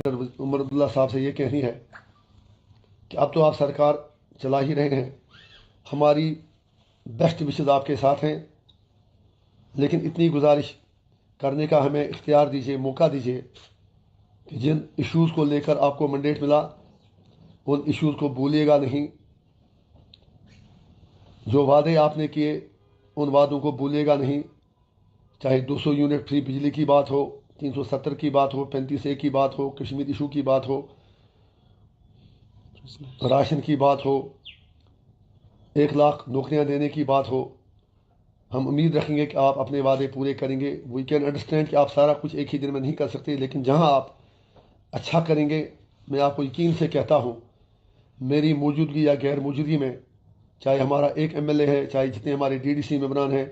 उमर अब्दुल्ला साहब से ये कहनी है कि अब तो आप सरकार चला ही रहे हैं, हमारी बेस्ट विशेज़ आपके साथ हैं, लेकिन इतनी गुजारिश करने का हमें इख्तियार दीजिए, मौका दीजिए कि जिन इश्यूज़ को लेकर आपको मैंडेट मिला उन इश्यूज़ को भूलिएगा नहीं, जो वादे आपने किए उन वादों को भूलिएगा नहीं, चाहे 200 यूनिट फ्री बिजली की बात हो, 370 की बात हो, 35A की बात हो, कश्मीर इशू की बात हो, राशन की बात हो, 1 लाख नौकरियां देने की बात हो। हम उम्मीद रखेंगे कि आप अपने वादे पूरे करेंगे। वी कैन अंडरस्टैंड कि आप सारा कुछ एक ही दिन में नहीं कर सकते, लेकिन जहां आप अच्छा करेंगे, मैं आपको यकीन से कहता हूं, मेरी मौजूदगी या गैर मौजूदगी में, चाहे हमारा एक MLA है, चाहे जितने हमारे DDC मेंबरान हैं,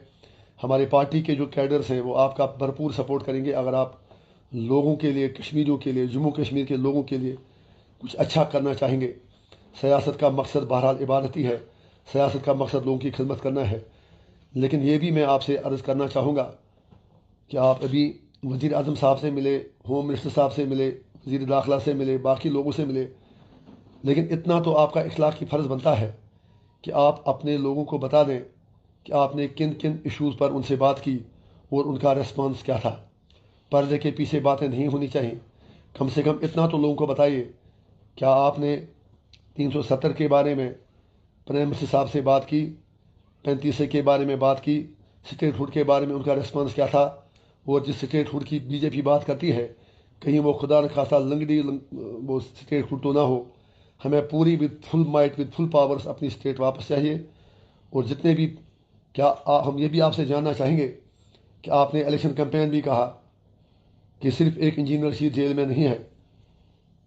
हमारे पार्टी के जो कैडर्स हैं, वो आपका भरपूर सपोर्ट करेंगे अगर आप लोगों के लिए, कश्मीरियों के लिए, जम्मू कश्मीर के लोगों के लिए कुछ अच्छा करना चाहेंगे। सियासत का मकसद बहरहाल इबादत ही है, सियासत का मकसद लोगों की खिदमत करना है। लेकिन ये भी मैं आपसे अर्ज़ करना चाहूँगा कि आप अभी वज़ीर आज़म साहब से मिले, होम मिनिस्टर साहब से मिले, वज़ीर दाखिला से मिले, बाकी लोगों से मिले, लेकिन इतना तो आपका इखलाकी फ़र्ज़ बनता है कि आप अपने लोगों को बता दें कि आपने किन किन इश्यूज़ पर उनसे बात की और उनका रेस्पॉन्स क्या था। पर्दे के पीछे बातें नहीं होनी चाहिए। कम से कम इतना तो लोगों को बताइए, क्या आपने 370 के बारे में प्राइम मिनिस्टर साहब से बात की, 35A के बारे में बात की, स्टेट हुड के बारे में उनका रिस्पांस क्या था। और जिस स्टेट हुड की बीजेपी बात करती है, कहीं वो खुदा न खासा वो स्टेट हुड तो ना हो। हमें पूरी with full might, with full powers अपनी स्टेट वापस चाहिए। और जितने भी हम ये भी आपसे जानना चाहेंगे कि आपने इलेक्शन कैंपेन भी कहा कि सिर्फ एक इंजीनियर रशीद जेल में नहीं है,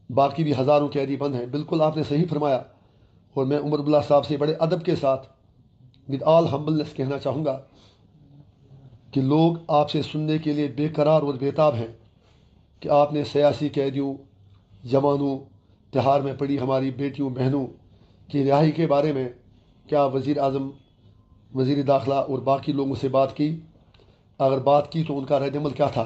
बाकी भी हज़ारों कैदी बंद हैं। बिल्कुल आपने सही फरमाया। और मैं उमर अब्दुल्ला साहब से बड़े अदब के साथ, विद ऑल हम्बलनेस, कहना चाहूँगा कि लोग आपसे सुनने के लिए बेकरार और बेताब हैं कि आपने सियासी कैदियों, जवानों, तिहाड़ में पड़ी हमारी बेटियों बहनों की रिहाई के बारे में क्या वज़ीर आज़म, वज़ीर दाखिला और बाकी लोगों से बात की? अगर बात की तो उनका रद्दअमल क्या था?